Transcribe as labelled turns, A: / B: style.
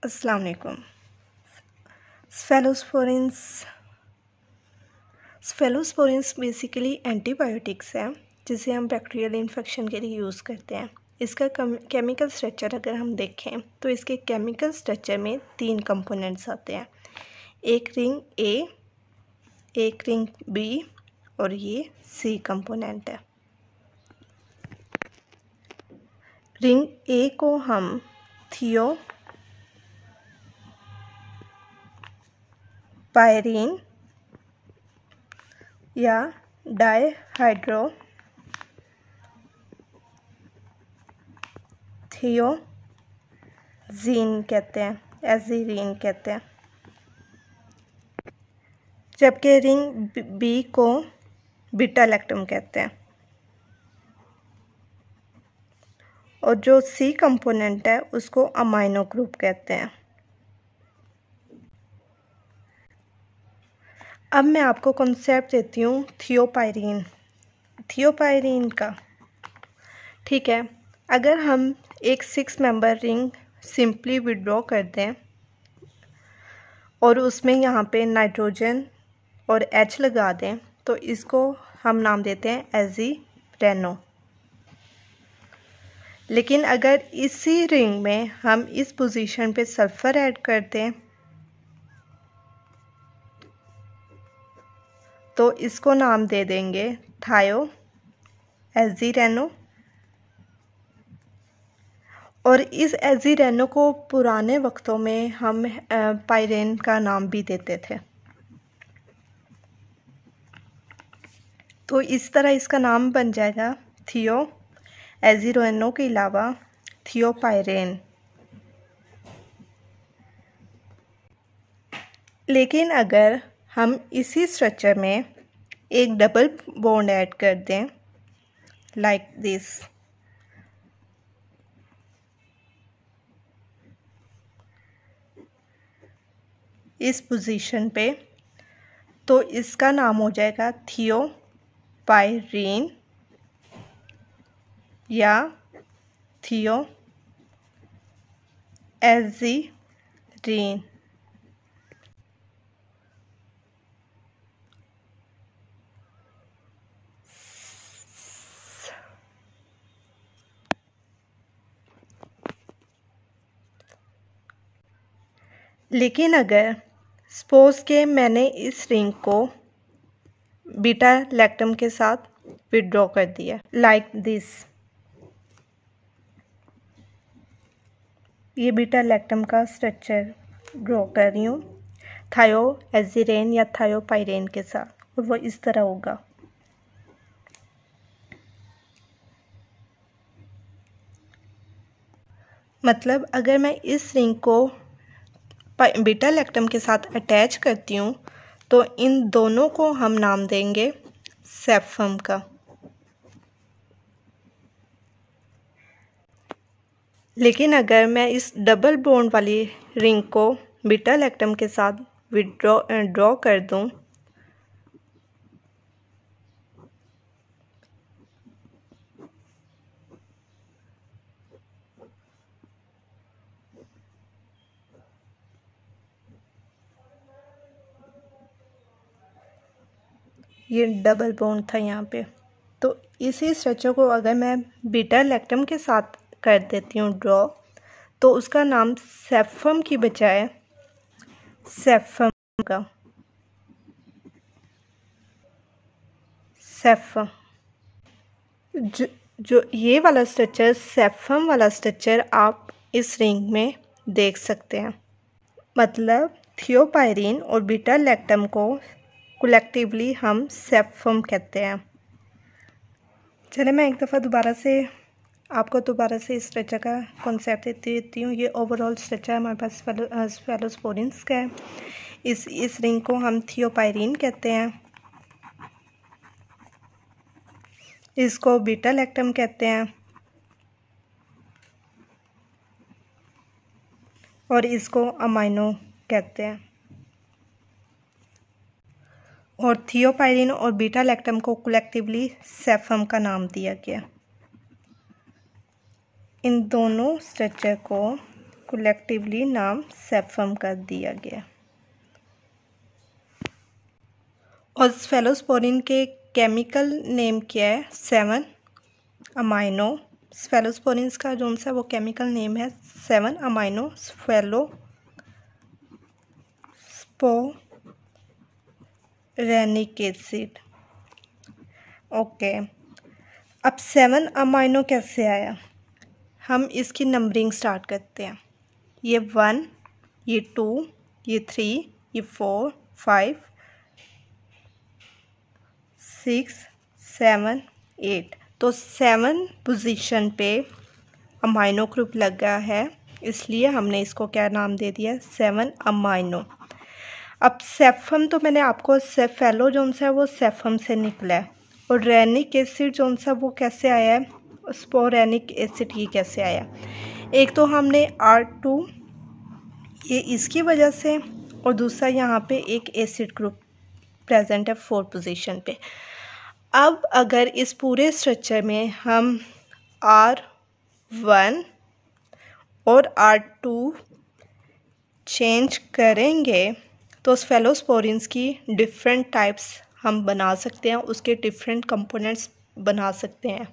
A: अस्सलाम वालेकुम। स्फेलोस्पोरिन्स basically antibiotics है जिसे हम बैक्टीरियल इन्फेक्शन के लिए यूज़ करते हैं। इसका केमिकल स्ट्रक्चर अगर हम देखें तो इसके केमिकल स्ट्रक्चर में 3 कंपोनेंट्स आते हैं, एक रिंग ए, एक रिंग बी और ये सी कंपोनेंट है। रिंग ए को हम थियोपाइरीन या डायहाइड्रोथियोजीन कहते हैं, एजीरीन कहते हैं। जबकि रिंग बी को बीटा लैक्टम कहते हैं। और जो सी कंपोनेंट है उसको अमाइनो ग्रुप कहते हैं। अब मैं आपको कॉन्सेप्ट देती हूँ थियोपाइरीन का। ठीक है, अगर हम एक 6 मेंबर रिंग सिंपली विड्रॉ कर दें और उसमें यहाँ पे नाइट्रोजन और H लगा दें तो इसको हम नाम देते हैं एजीरेनो। लेकिन अगर इसी रिंग में हम इस पोजीशन पे सल्फर ऐड कर दें तो इसको नाम दे देंगे थायो एजीरेनो। और इस एजीरेनो को पुराने वक्तों में हम पाइरेन का नाम भी देते थे। तो इस तरह इसका नाम बन जाएगा थियो एजीरेनो के अलावा थियोपाइरेन। लेकिन अगर हम इसी स्ट्रक्चर में एक डबल बॉन्ड ऐड कर दें लाइक दिस, इस पोजीशन पे, तो इसका नाम हो जाएगा थियोपाइरीन या थियो एजीरीन। लेकिन अगर सपोज के मैंने इस रिंग को बीटा लैक्टम के साथ विड्रॉ कर दिया लाइक दिस, ये बीटा लैक्टम का स्ट्रक्चर ड्रॉ कर रही हूँ थायो एजीरेन या थायोपाइरेन के साथ, और वो इस तरह होगा। मतलब अगर मैं इस रिंग को बीटा लैक्टम के साथ अटैच करती हूँ तो इन दोनों को हम नाम देंगे सेफम का। लेकिन अगर मैं इस डबल बॉन्ड वाली रिंग को बीटा लैक्टम के साथ ड्रॉ कर दूं ये डबल बॉन्ड था यहाँ पे, तो इसी स्ट्रक्चर को अगर मैं बीटा लैक्टम के साथ कर देती हूँ ड्रॉ, तो उसका नाम सेफम की बजाय सेफम का सेफम जो ये वाला स्ट्रक्चर, सेफम वाला स्ट्रक्चर आप इस रिंग में देख सकते हैं। मतलब थियोपाइरीन और बीटा लैक्टम को कलेक्टिवली हम सेफम कहते हैं। चले मैं एक दफ़ा दोबारा से आपको इस स्ट्रक्चर का कॉन्सेप्ट देती हूँ। ये ओवरऑल स्ट्रक्चर हमारे पास स्फेलोस्पोरिन्स का है। इस रिंग को हम थियोपाइरीन कहते हैं, इसको बीटा लैक्टम कहते हैं और इसको अमाइनो कहते हैं। और थियोपाइरीन और बीटा लैक्टम को कलेक्टिवली सेफम का नाम दिया गया। इन दोनों स्ट्रक्चर को कलेक्टिवली नाम सेफम कर दिया गया। और स्फेलोस्पोरिन के केमिकल नेम क्या है? 7 अमाइनो। स्फेलोस्पोरिन का जो सा वो केमिकल नेम है 7 अमाइनो स्फेलोस्पोरेनिक एसिड। ओके, अब 7 अमाइनो कैसे आया? हम इसकी नंबरिंग स्टार्ट करते हैं। ये 1, ये 2, ये 3, ये 4, 5, 6, 7, 8। तो 7 पोजीशन पे अमाइनो ग्रुप लगा है, इसलिए हमने इसको क्या नाम दे दिया? 7 अमाइनो। अब सेफम तो मैंने आपको सेफेलो जोन सा है वो सेफम से निकला है, और रेनिक एसिड जोन सा वो कैसे आया है? स्पोरेनिक एसिड ही कैसे आया? एक तो हमने R2 ये इसकी वजह से, और दूसरा यहाँ पे एक एसिड ग्रुप प्रेजेंट है 4 पोजीशन पे। अब अगर इस पूरे स्ट्रक्चर में हम R1 और R2 चेंज करेंगे तो स्फेलोस्पोरिन्स की डिफरेंट टाइप्स हम बना सकते हैं, उसके डिफरेंट कंपोनेंट्स बना सकते हैं।